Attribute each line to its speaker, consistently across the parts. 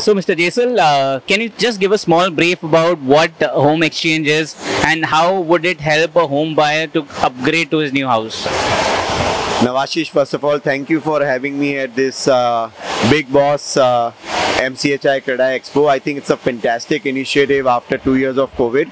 Speaker 1: So, Mr. Jaisal, can you just give a small brief about what home exchange is and how would it help a home buyer to upgrade to his new house?
Speaker 2: Nawashish, first of all, thank you for having me at this Big Boss MCHI Credai Expo. I think it's a fantastic initiative after 2 years of COVID.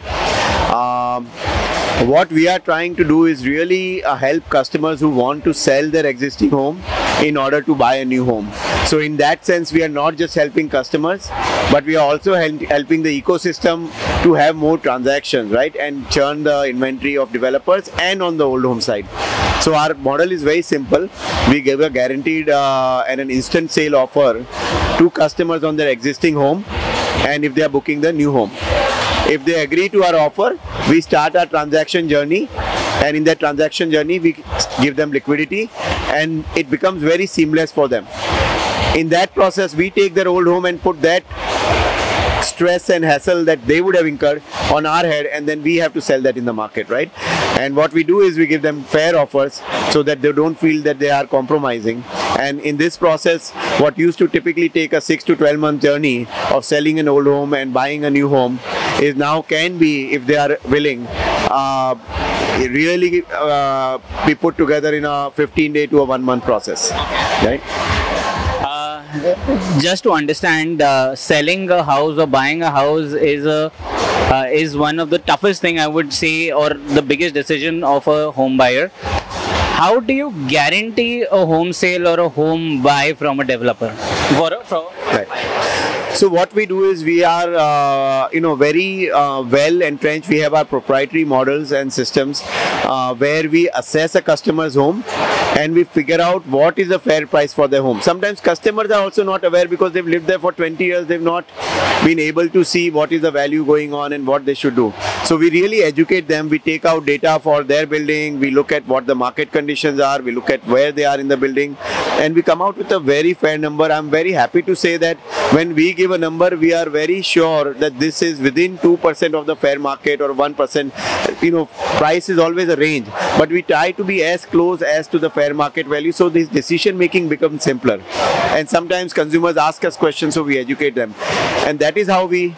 Speaker 2: What we are trying to do is really help customers who want to sell their existing home in order to buy a new home. So in that sense, we are not just helping customers, but we are also helping the ecosystem to have more transactions, right? And churn the inventory of developers and on the old home side. So our model is very simple. We give a guaranteed and an instant sale offer to customers on their existing home, and if they are booking the new home. If they agree to our offer, we start our transaction journey, and in that transaction journey, we give them liquidity, and it becomes very seamless for them. In that process, we take their old home and put that stress and hassle that they would have incurred on our head, and then we have to sell that in the market, right? And what we do is we give them fair offers so that they don't feel that they are compromising. And in this process, what used to typically take a 6 to 12 month journey of selling an old home and buying a new home is now can be, if they are willing, really be put together in a 15-day to a 1 month process, right?
Speaker 1: Just to understand, selling a house or buying a house is one of the toughest thing, I would say, or the biggest decision of a home buyer. How do you guarantee a home sale or a home buy from a developer?
Speaker 2: Right. So what we do is we are, very well entrenched. We have our proprietary models and systems where we assess a customer's home and we figure out what is the fair price for their home. Sometimes customers are also not aware because they've lived there for 20 years. They've not been able to see what is the value going on and what they should do. So we really educate them. We take out data for their building. We look at what the market conditions are. We look at where they are in the building, and we come out with a very fair number. I'm very happy to say that when we give a number, we are very sure that this is within 2% of the fair market or 1%. Price is always a range, but we try to be as close as to the fair market value, so this decision making becomes simpler. And sometimes consumers ask us questions, so we educate them, and that is how we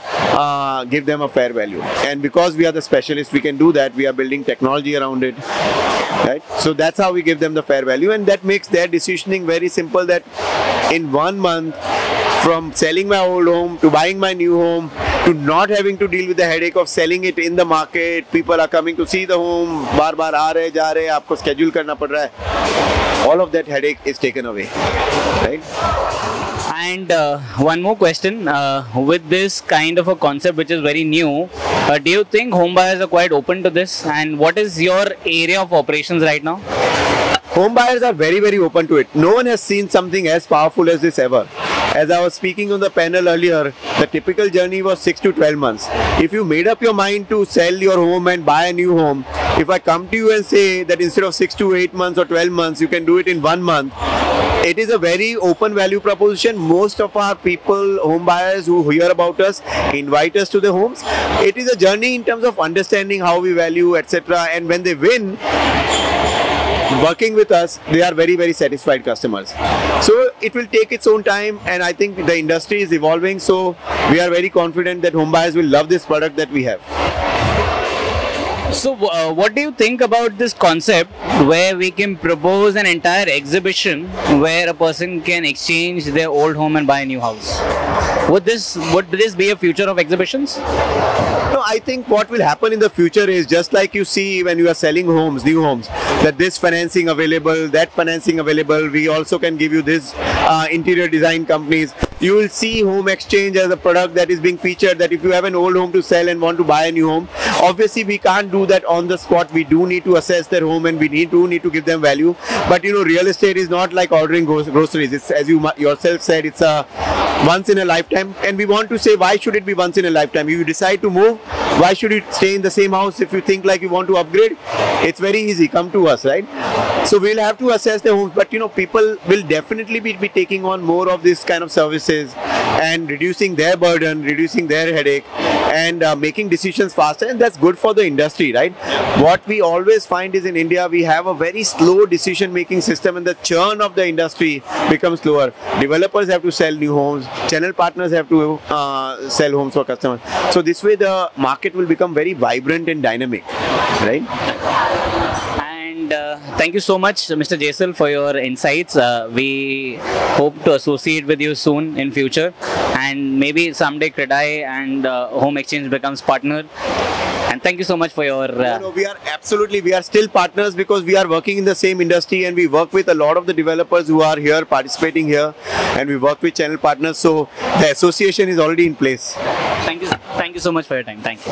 Speaker 2: give them a fair value. And because we are the specialists, we can do that. We are building technology around it, right? So that's how we give them the fair value, and that makes their decisioning very simple, that in 1 month, from selling my old home to buying my new home to not having to deal with the headache of selling it in the market, people are coming to see the home, बार बार आ रहे जा रहे, आपको schedule करना पड़ रहा है. All of that headache is taken away, right?
Speaker 1: And one more question, with this kind of a concept which is very new, do you think home buyers are quite open to this, and what is your area of operations right now?
Speaker 2: Home buyers are very, very open to it. No one has seen something as powerful as this ever. As I was speaking on the panel earlier, the typical journey was 6 to 12 months. If you made up your mind to sell your home and buy a new home, if I come to you and say that instead of 6 to 8 months or 12 months, you can do it in 1 month, it is a very open value proposition. Most of our people, home buyers who hear about us, invite us to the homes. It is a journey in terms of understanding how we value, etc. And when they win, working with us, they are very, very satisfied customers. So it will take its own time, and I think the industry is evolving, so we are very confident that home buyers will love this product that we have.
Speaker 1: So what do you think about this concept where we can propose an entire exhibition where a person can exchange their old home and buy a new house? Would this be a future of exhibitions?
Speaker 2: No, I think what will happen in the future is just like you see when you are selling homes, new homes, that this financing available, that financing available. We also can give you this interior design companies. You will see home exchange as a product that is being featured, that if you have an old home to sell and want to buy a new home, obviously we can't do that on the spot. We do need to assess their home and we need to give them value. But real estate is not like ordering groceries. It's, as you yourself said, it's a once in a lifetime, and we want to say, why should it be once in a lifetime? If you decide to move, why should you stay in the same house? If you think like you want to upgrade, it's very easy, come to us, right? So we'll have to assess the homes, but people will definitely be taking on more of this kind of services. and reducing their burden, reducing their headache, and making decisions faster, and that's good for the industry, right? What we always find is in India we have a very slow decision making system, and the churn of the industry becomes slower. Developers have to sell new homes, channel partners have to sell homes for customers. So this way the market will become very vibrant and dynamic, right?
Speaker 1: And thank you so much, Mr. Jaisal, for your insights. We hope to associate with you soon in future, and maybe someday Credai and Home Exchange becomes partner. And thank you so much for your...
Speaker 2: No, we are still partners because we are working in the same industry, and we work with a lot of the developers who are here participating here, and we work with channel partners, so the association is already in place.
Speaker 1: Thank you so much for your time. Thank you.